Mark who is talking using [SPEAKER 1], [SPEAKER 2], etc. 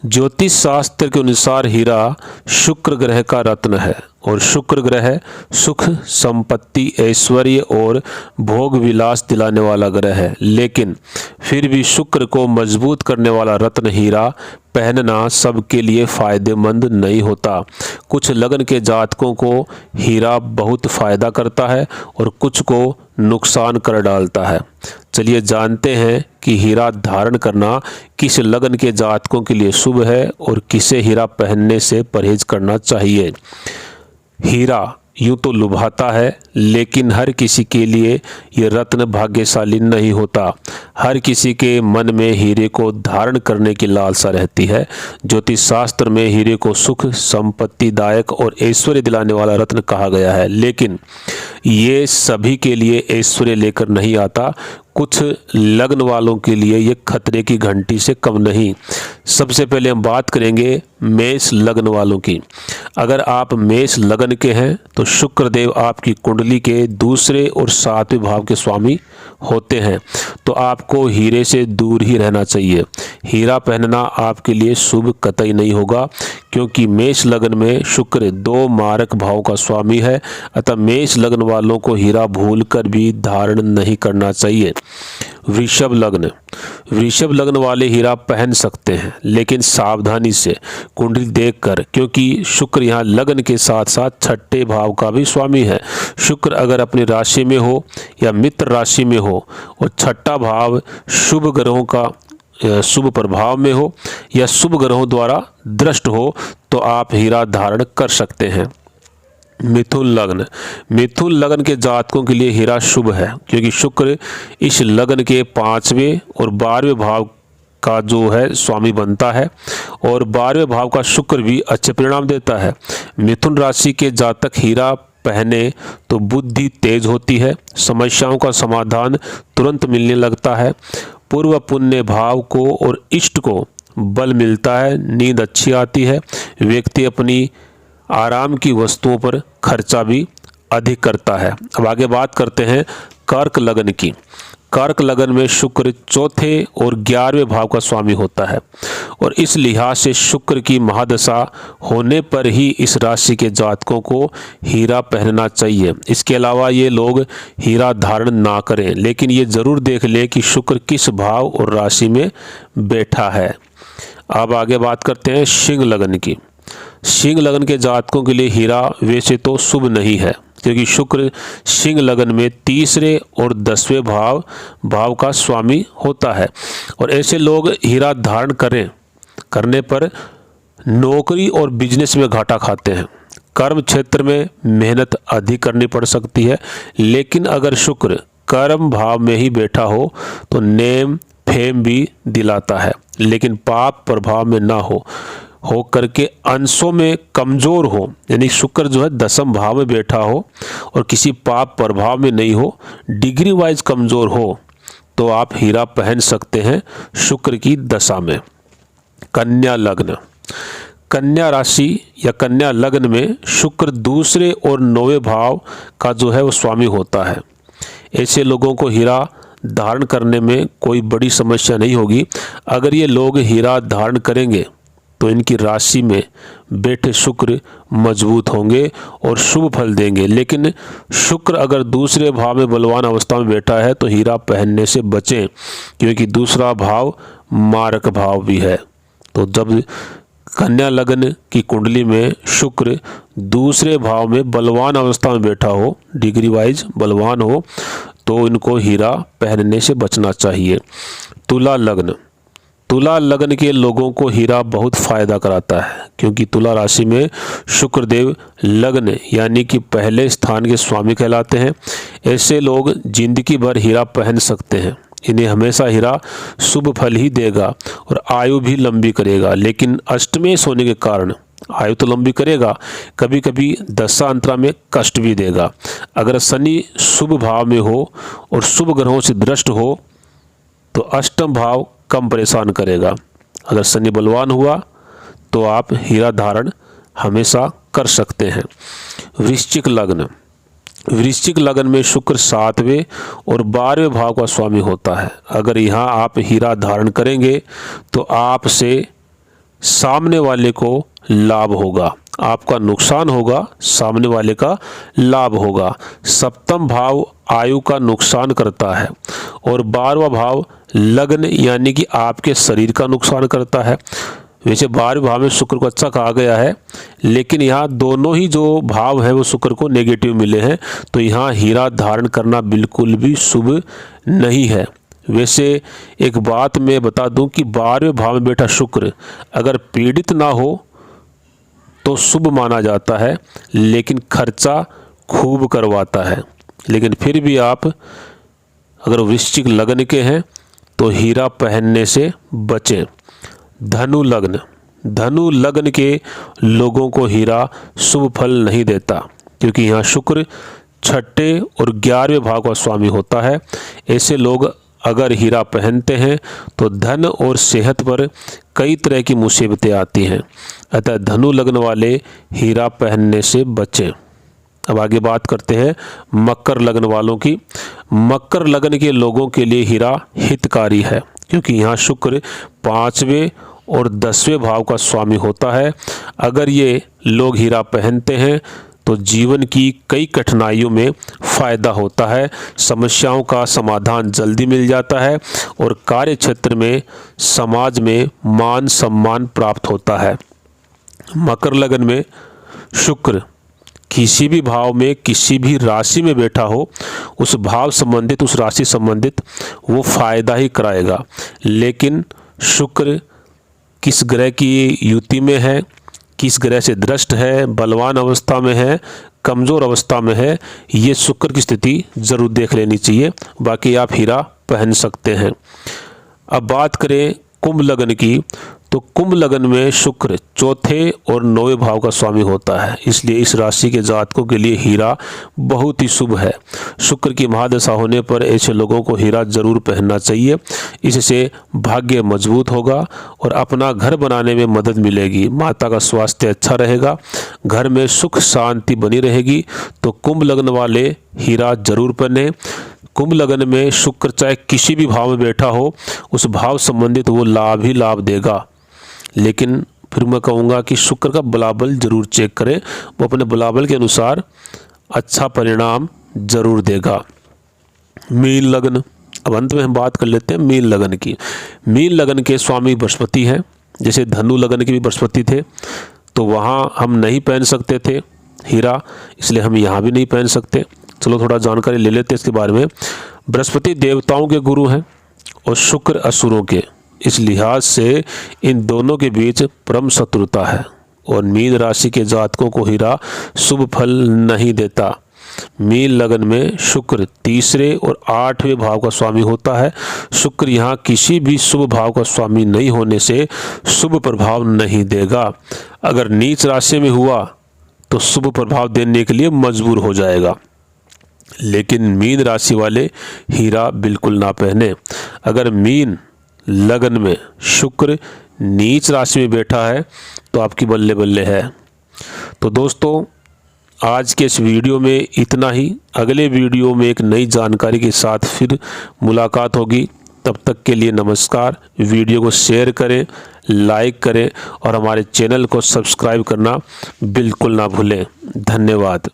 [SPEAKER 1] ज्योतिष शास्त्र के अनुसार हीरा शुक्र ग्रह का रत्न है और शुक्र ग्रह सुख, संपत्ति, ऐश्वर्य और भोग विलास दिलाने वाला ग्रह है। लेकिन फिर भी शुक्र को मजबूत करने वाला रत्न हीरा पहनना सबके लिए फायदेमंद नहीं होता। कुछ लग्न के जातकों को हीरा बहुत फायदा करता है और कुछ को नुकसान कर डालता है। चलिए जानते हैं कि हीरा धारण करना किस लग्न के जातकों के लिए शुभ है और किसे हीरा पहनने से परहेज करना चाहिए। हीरा यूं तो लुभाता है, लेकिन हर किसी के लिए ये रत्न भाग्यशाली नहीं होता। हर किसी के मन में हीरे को धारण करने की लालसा रहती है। ज्योतिष शास्त्र में हीरे को सुख, संपत्तिदायक और ऐश्वर्य दिलाने वाला रत्न कहा गया है, लेकिन ये सभी के लिए ऐश्वर्य लेकर नहीं आता। कुछ लग्न वालों के लिए ये खतरे की घंटी से कम नहीं। सबसे पहले हम बात करेंगे मेष लग्न वालों की। अगर आप मेष लग्न के हैं तो शुक्र देव आपकी कुंडली के दूसरे और सातवें भाव के स्वामी होते हैं, तो आपको हीरे से दूर ही रहना चाहिए। हीरा पहनना आपके लिए शुभ कतई नहीं होगा, क्योंकि मेष लग्न में शुक्र 2 मारक भाव का स्वामी है। अतः मेष लग्न वालों को हीरा भूलकर भी धारण नहीं करना चाहिए। वृषभ लग्न वाले हीरा पहन सकते हैं, लेकिन सावधानी से कुंडली देखकर, क्योंकि शुक्र यहाँ लग्न के साथ साथ छठे भाव का भी स्वामी है। शुक्र अगर अपनी राशि में हो या मित्र राशि में हो और छठा भाव शुभ ग्रहों का शुभ प्रभाव में हो या शुभ ग्रहों द्वारा दृष्ट हो, तो आप हीरा धारण कर सकते हैं। मिथुन लग्न के जातकों के लिए हीरा शुभ है, क्योंकि शुक्र इस लग्न के 5वें और 12वें भाव का जो है स्वामी बनता है और 12वें भाव का शुक्र भी अच्छे परिणाम देता है। मिथुन राशि के जातक हीरा पहने तो बुद्धि तेज होती है, समस्याओं का समाधान तुरंत मिलने लगता है, पूर्व पुण्य भाव को और इष्ट को बल मिलता है, नींद अच्छी आती है, व्यक्ति अपनी आराम की वस्तुओं पर खर्चा भी अधिक करता है। अब आगे बात करते हैं कर्क लग्न की। कर्क लग्न में शुक्र चौथे और 11वें भाव का स्वामी होता है और इस लिहाज से शुक्र की महादशा होने पर ही इस राशि के जातकों को हीरा पहनना चाहिए। इसके अलावा ये लोग हीरा धारण ना करें, लेकिन ये जरूर देख लें कि शुक्र किस भाव और राशि में बैठा है। अब आगे बात करते हैं सिंह लग्न की। सिंह लग्न के जातकों के लिए हीरा वैसे तो शुभ नहीं है, क्योंकि शुक्र सिंह लग्न में तीसरे और 10वें भाव का स्वामी होता है और ऐसे लोग हीरा धारण करने पर नौकरी और बिजनेस में घाटा खाते हैं। कर्म क्षेत्र में मेहनत अधिक करनी पड़ सकती है, लेकिन अगर शुक्र कर्म भाव में ही बैठा हो तो नेम फेम भी दिलाता है, लेकिन पाप प्रभाव में ना हो करके अंशों में कमजोर हो, यानी शुक्र जो है 10वें भाव में बैठा हो और किसी पाप प्रभाव में नहीं हो, डिग्री वाइज कमजोर हो, तो आप हीरा पहन सकते हैं शुक्र की दशा में। कन्या राशि या कन्या लग्न में शुक्र दूसरे और 9वें भाव का जो है वो स्वामी होता है। ऐसे लोगों को हीरा धारण करने में कोई बड़ी समस्या नहीं होगी। अगर ये लोग हीरा धारण करेंगे तो इनकी राशि में बैठे शुक्र मजबूत होंगे और शुभ फल देंगे, लेकिन शुक्र अगर दूसरे भाव में बलवान अवस्था में बैठा है तो हीरा पहनने से बचें, क्योंकि दूसरा भाव मारक भाव भी है। तो जब कन्या लग्न की कुंडली में शुक्र दूसरे भाव में बलवान अवस्था में बैठा हो, डिग्री वाइज बलवान हो, तो इनको हीरा पहनने से बचना चाहिए। तुला लग्न के लोगों को हीरा बहुत फायदा कराता है, क्योंकि तुला राशि में शुक्रदेव लग्न यानी कि पहले स्थान के स्वामी कहलाते हैं। ऐसे लोग जिंदगी भर हीरा पहन सकते हैं। इन्हें हमेशा हीरा शुभ फल ही देगा और आयु भी लंबी करेगा, लेकिन अष्टमेश होने के कारण आयु तो लंबी करेगा, कभी कभी दशा अंतरा में कष्ट भी देगा। अगर शनि शुभ भाव में हो और शुभ ग्रहों से दृष्ट हो तो अष्टम भाव कम परेशान करेगा। अगर शनि बलवान हुआ तो आप हीरा धारण हमेशा कर सकते हैं। वृश्चिक लग्न में शुक्र 7वें और 12वें भाव का स्वामी होता है। अगर यहाँ आप हीरा धारण करेंगे तो आपसे सामने वाले को लाभ होगा, आपका नुकसान होगा, सामने वाले का लाभ होगा। सप्तम भाव आयु का नुकसान करता है और 12वां भाव लग्न यानी कि आपके शरीर का नुकसान करता है। वैसे 12वें भाव में शुक्र को अच्छा कहा गया है, लेकिन यहाँ दोनों ही जो भाव हैं वो शुक्र को नेगेटिव मिले हैं, तो यहाँ हीरा धारण करना बिल्कुल भी शुभ नहीं है। वैसे एक बात मैं बता दूं कि 12वें भाव में बैठा शुक्र अगर पीड़ित ना हो तो शुभ माना जाता है, लेकिन खर्चा खूब करवाता है। लेकिन फिर भी आप अगर वृश्चिक लग्न के हैं तो हीरा पहनने से बचें। धनु लग्न के लोगों को हीरा शुभ फल नहीं देता, क्योंकि यहाँ शुक्र छठे और 11वें भाव का स्वामी होता है। ऐसे लोग अगर हीरा पहनते हैं तो धन और सेहत पर कई तरह की मुसीबतें आती हैं। अतः धनु लग्न वाले हीरा पहनने से बचें। अब आगे बात करते हैं मकर लग्न वालों की। मकर लग्न के लोगों के लिए हीरा हितकारी है, क्योंकि यहाँ शुक्र 5वें और 10वें भाव का स्वामी होता है। अगर ये लोग हीरा पहनते हैं तो जीवन की कई कठिनाइयों में फ़ायदा होता है, समस्याओं का समाधान जल्दी मिल जाता है और कार्य क्षेत्र में समाज में मान सम्मान प्राप्त होता है। मकर लग्न में शुक्र किसी भी भाव में किसी भी राशि में बैठा हो, उस भाव संबंधित उस राशि संबंधित वो फायदा ही कराएगा। लेकिन शुक्र किस ग्रह की युति में है, किस ग्रह से दृष्ट है, बलवान अवस्था में है, कमज़ोर अवस्था में है, ये शुक्र की स्थिति ज़रूर देख लेनी चाहिए। बाकी आप हीरा पहन सकते हैं। अब बात करें कुंभ लग्न की, तो कुंभ लग्न में शुक्र चौथे और 9वें भाव का स्वामी होता है, इसलिए इस राशि के जातकों के लिए हीरा बहुत ही शुभ है। शुक्र की महादशा होने पर ऐसे लोगों को हीरा जरूर पहनना चाहिए। इससे भाग्य मजबूत होगा और अपना घर बनाने में मदद मिलेगी, माता का स्वास्थ्य अच्छा रहेगा, घर में सुख शांति बनी रहेगी। तो कुंभ लग्न वाले हीरा जरूर पहने। कुंभ लग्न में शुक्र चाहे किसी भी भाव में बैठा हो, उस भाव संबंधित वो लाभ ही लाभ देगा। लेकिन फिर मैं कहूँगा कि शुक्र का बलाबल जरूर चेक करें, वो अपने बलाबल के अनुसार अच्छा परिणाम जरूर देगा। मीन लग्न, अब अंत में हम बात कर लेते हैं मीन लग्न की। मीन लग्न के स्वामी बृहस्पति हैं। जैसे धनु लग्न के भी बृहस्पति थे, तो वहाँ हम नहीं पहन सकते थे हीरा, इसलिए हम यहाँ भी नहीं पहन सकते। चलो थोड़ा जानकारी ले लेते हैं इसके बारे में। बृहस्पति देवताओं के गुरु हैं और शुक्र असुरों के, इस लिहाज से इन दोनों के बीच परम शत्रुता है और मीन राशि के जातकों को हीरा शुभ फल नहीं देता। मीन लग्न में शुक्र तीसरे और 8वें भाव का स्वामी होता है। शुक्र यहाँ किसी भी शुभ भाव का स्वामी नहीं होने से शुभ प्रभाव नहीं देगा। अगर नीच राशि में हुआ तो शुभ प्रभाव देने के लिए मजबूर हो जाएगा। लेकिन मीन राशि वाले हीरा बिल्कुल ना पहने। अगर मीन लगन में शुक्र नीच राशि में बैठा है तो आपकी बल्ले बल्ले है। तो दोस्तों आज के इस वीडियो में इतना ही। अगले वीडियो में एक नई जानकारी के साथ फिर मुलाकात होगी। तब तक के लिए नमस्कार। वीडियो को शेयर करें, लाइक करें और हमारे चैनल को सब्सक्राइब करना बिल्कुल ना भूलें। धन्यवाद।